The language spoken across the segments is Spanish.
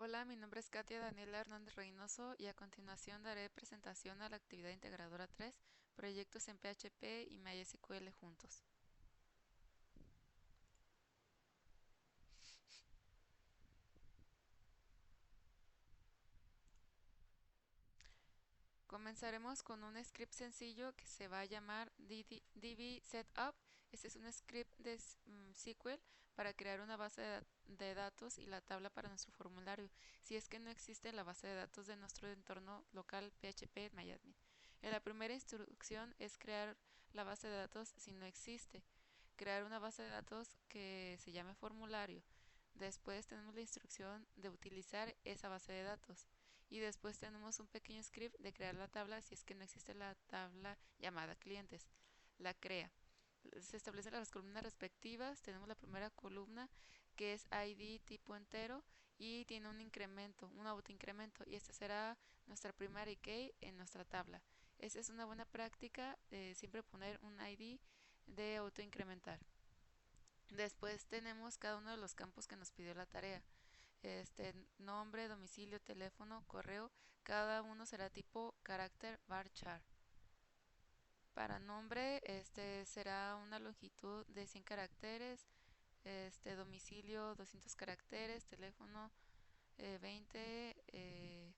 Hola, mi nombre es Katia Daniela Hernández Reynoso y a continuación daré presentación a la actividad integradora 3, proyectos en PHP y MySQL juntos. Comenzaremos con un script sencillo que se va a llamar dbSetup. Este es un script de SQL para crear una base de datos y la tabla para nuestro formulario, si es que no existe la base de datos de nuestro entorno local PHP La primera instrucción es crear la base de datos si no existe. Crear una base de datos que se llame formulario. Después tenemos la instrucción de utilizar esa base de datos. Y después tenemos un pequeño script de crear la tabla si es que no existe la tabla llamada clientes. La crea. Se establecen las columnas respectivas. Tenemos la primera columna que es ID tipo entero y tiene un incremento, un autoincremento. Y esta será nuestra primary key en nuestra tabla. Esta es una buena práctica de siempre poner un ID de autoincrementar. Después tenemos cada uno de los campos que nos pidió la tarea. Nombre, domicilio, teléfono, correo, cada uno será tipo carácter varchar. Para nombre, será una longitud de 100 caracteres, domicilio 200 caracteres, teléfono 20, eh,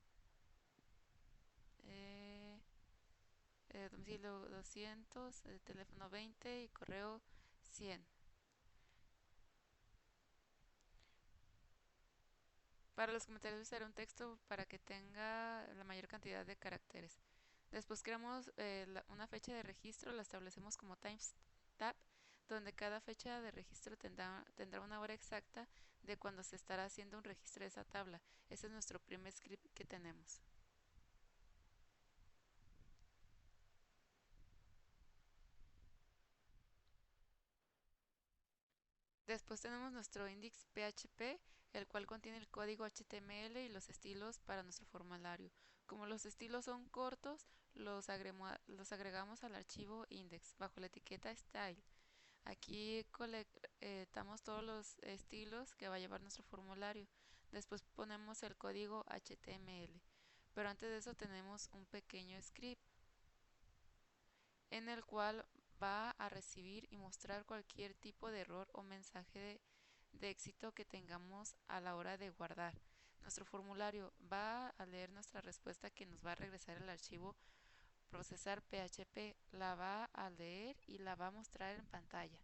domicilio 200, teléfono 20 y correo 100. Para los comentarios será un texto para que tenga la mayor cantidad de caracteres. Después creamos una fecha de registro, la establecemos como timestamp, donde cada fecha de registro tendrá una hora exacta de cuando se estará haciendo un registro de esa tabla. Ese es nuestro primer script que tenemos. Después tenemos nuestro index PHP, el cual contiene el código HTML y los estilos para nuestro formulario. Como los estilos son cortos, los agregamos al archivo index bajo la etiqueta style. Aquí colectamos todos los estilos que va a llevar nuestro formulario. Después ponemos el código HTML. Pero antes de eso tenemos un pequeño script en el cual va a recibir y mostrar cualquier tipo de error o mensaje de éxito que tengamos a la hora de guardar. Nuestro formulario va a leer nuestra respuesta que nos va a regresar el archivo procesar PHP, la va a leer y la va a mostrar en pantalla.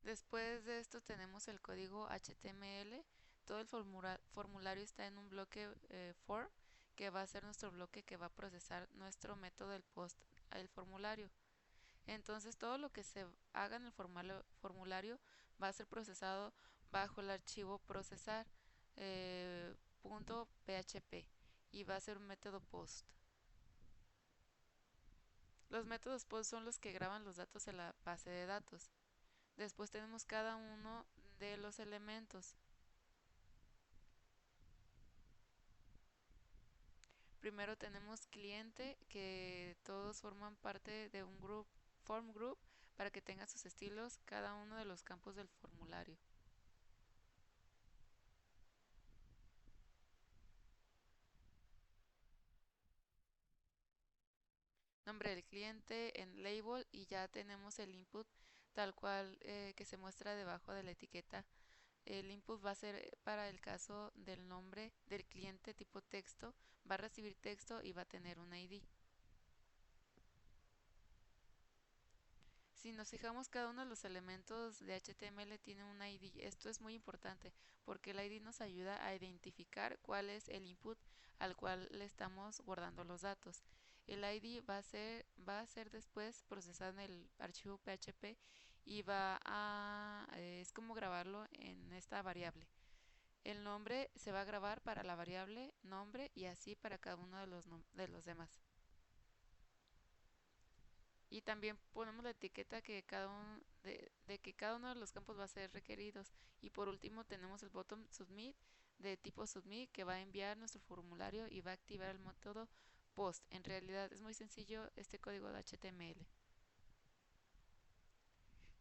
Después de esto tenemos el código HTML. Todo el formulario está en un bloque form que va a ser nuestro bloque que va a procesar nuestro método del post al formulario. Entonces todo lo que se haga en el formulario va a ser procesado bajo el archivo procesar .php y va a ser un método post. Los métodos post son los que graban los datos en la base de datos. Después tenemos cada uno de los elementos. Primero tenemos cliente, que todos forman parte de un form group, para que tenga sus estilos cada uno de los campos del formulario. Nombre del cliente en label y ya tenemos el input tal cual que se muestra debajo de la etiqueta. El input va a ser para el caso del nombre del cliente tipo texto, va a recibir texto y va a tener un ID. Si nos fijamos, cada uno de los elementos de HTML tiene un ID. Esto es muy importante porque el ID nos ayuda a identificar cuál es el input al cual le estamos guardando los datos. El ID va a ser después procesado en el archivo PHP y es como grabarlo en esta variable. El nombre se va a grabar para la variable nombre y así para cada uno de los demás. Y también ponemos la etiqueta de que cada uno de los campos va a ser requeridos. Y por último tenemos el botón submit de tipo submit que va a enviar nuestro formulario y va a activar el método post. En realidad es muy sencillo este código de HTML.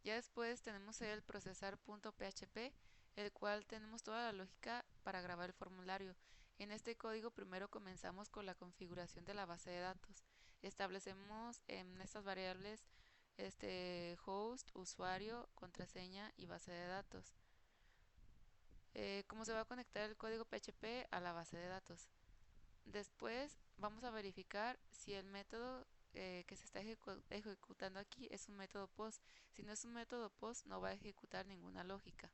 Ya después tenemos el procesar.php, el cual tenemos toda la lógica para grabar el formulario. En este código primero comenzamos con la configuración de la base de datos. Establecemos en estas variables host, usuario, contraseña y base de datos. ¿Cómo se va a conectar el código PHP a la base de datos? Después vamos a verificar si el método que se está ejecutando aquí es un método post. Si no es un método post, no va a ejecutar ninguna lógica.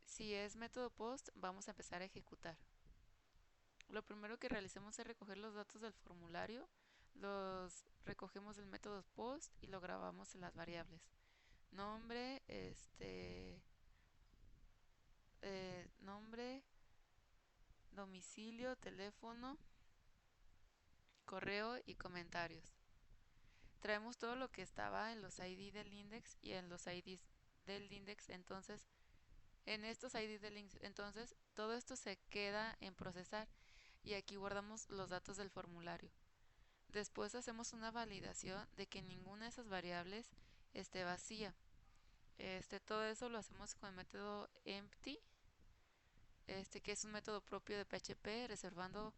Si es método post, vamos a empezar a ejecutar. Lo primero que realizamos es recoger los datos del formulario, los recogemos del método post y lo grabamos en las variables. Nombre, nombre, domicilio, teléfono, correo y comentarios. Traemos todo lo que estaba en los ID del index y en los IDs del index. Entonces, en estos IDs del index, entonces todo esto se queda en procesar y aquí guardamos los datos del formulario. Después hacemos una validación de que ninguna de esas variables esté vacía. Todo eso lo hacemos con el método empty, que es un método propio de PHP, reservando,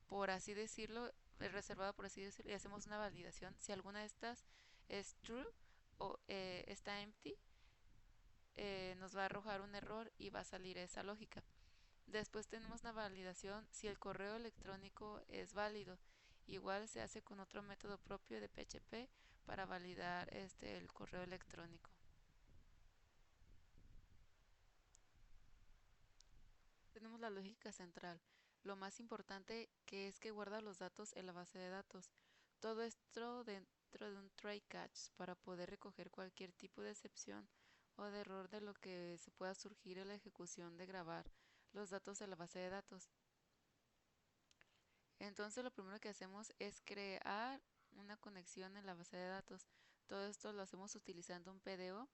por así decirlo, reservado por así decirlo, y hacemos una validación. Si alguna de estas es true o está empty, nos va a arrojar un error y va a salir esa lógica. Después tenemos una validación si el correo electrónico es válido. Igual se hace con otro método propio de PHP para validar el correo electrónico. Tenemos la lógica central. Lo más importante que es que guarda los datos en la base de datos. Todo esto dentro de un try catch para poder recoger cualquier tipo de excepción o de error de lo que se pueda surgir en la ejecución de grabar los datos en la base de datos. Entonces lo primero que hacemos es crear una conexión en la base de datos. Todo esto lo hacemos utilizando un PDO.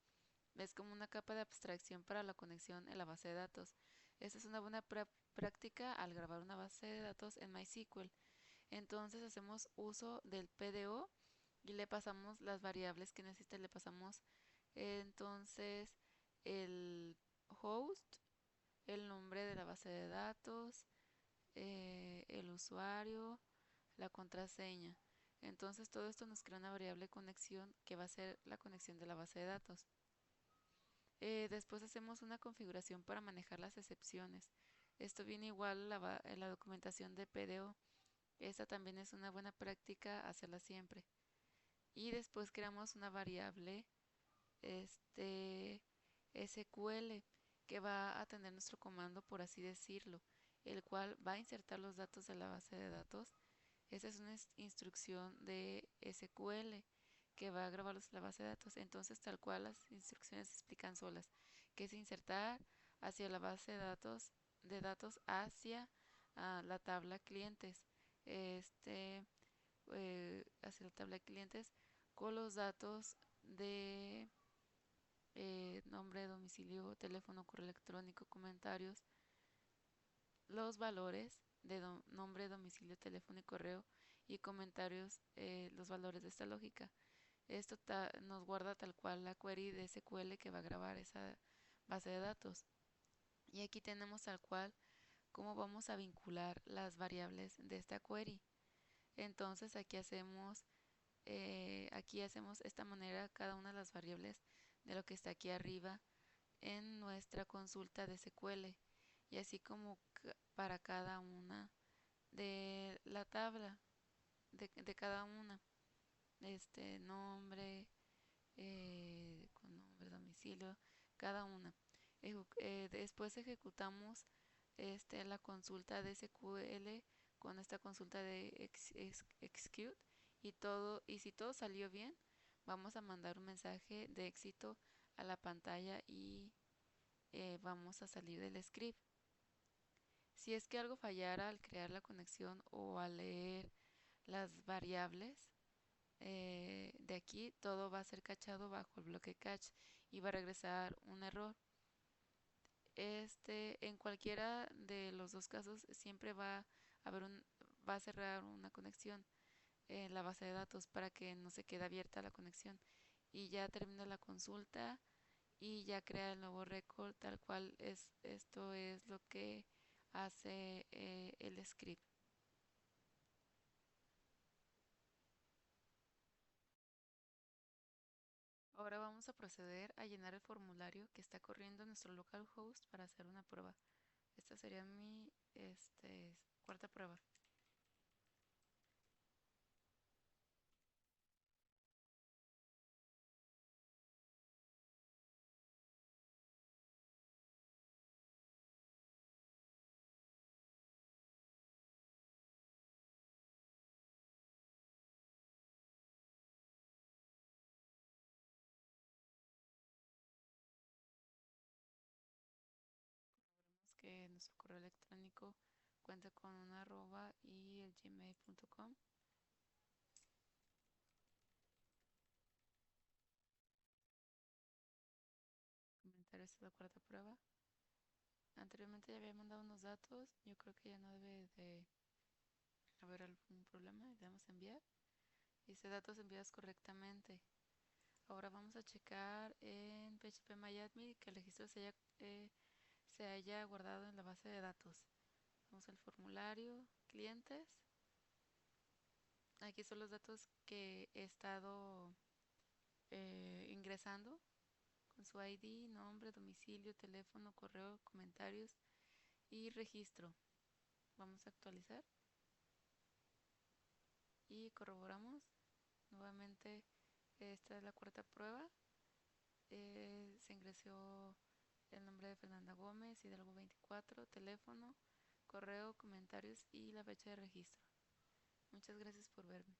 Es como una capa de abstracción para la conexión en la base de datos. Esta es una buena práctica al grabar una base de datos en MySQL. Entonces hacemos uso del PDO y le pasamos las variables que necesita. Le pasamos entonces el host, el nombre de la base de datos, el usuario, la contraseña. Entonces todo esto nos crea una variable conexión que va a ser la conexión de la base de datos. Después hacemos una configuración para manejar las excepciones. Esto viene igual en la documentación de PDO. Esta también es una buena práctica hacerla siempre. Y después creamos una variable este, SQL que va a tener nuestro comando, por así decirlo, el cual va a insertar los datos de la base de datos. Esa es una instrucción de SQL que va a grabarlos en la base de datos. Entonces, tal cual las instrucciones explican solas, que es insertar hacia la base de datos hacia la tabla clientes. Hacia la tabla de clientes con los datos de nombre, domicilio, teléfono, correo electrónico, comentarios, los valores de nombre, domicilio, teléfono y correo y comentarios, los valores de esta lógica. Esto nos guarda tal cual la query de SQL que va a grabar esa base de datos. Y aquí tenemos tal cual cómo vamos a vincular las variables de esta query. Entonces aquí hacemos esta manera cada una de las variables de lo que está aquí arriba en nuestra consulta de SQL y así como para cada una de la tabla de cada una nombre con nombre domicilio cada una. Después ejecutamos la consulta de SQL con esta consulta de execute y si todo salió bien vamos a mandar un mensaje de éxito a la pantalla y vamos a salir del script. Si es que algo fallara al crear la conexión o al leer las variables de aquí, todo va a ser cachado bajo el bloque catch y va a regresar un error. En cualquiera de los dos casos siempre va a haber va a cerrar una conexión en la base de datos para que no se quede abierta la conexión y ya termina la consulta y ya crea el nuevo récord tal cual es. Esto es lo que hace el script. Ahora vamos a proceder a llenar el formulario que está corriendo en nuestro localhost para hacer una prueba. Esta sería mi cuarta prueba. Vemos que nuestro correo electrónico cuenta con una arroba y el gmail.com. Comentar esta es la cuarta prueba. Anteriormente ya había mandado unos datos. Yo creo que ya no debe de haber algún problema. Le damos a enviar. Dice datos enviados correctamente. Ahora vamos a checar en PHP que el registro se haya guardado en la base de datos. Vamos al formulario, clientes. Aquí son los datos que he estado ingresando con su ID, nombre, domicilio, teléfono, correo, comentarios y registro. Vamos a actualizar y corroboramos. Nuevamente, esta es la cuarta prueba. Se ingresó el nombre de Fernanda Gómez, Hidalgo 24, teléfono, correo, comentarios y la fecha de registro. Muchas gracias por verme.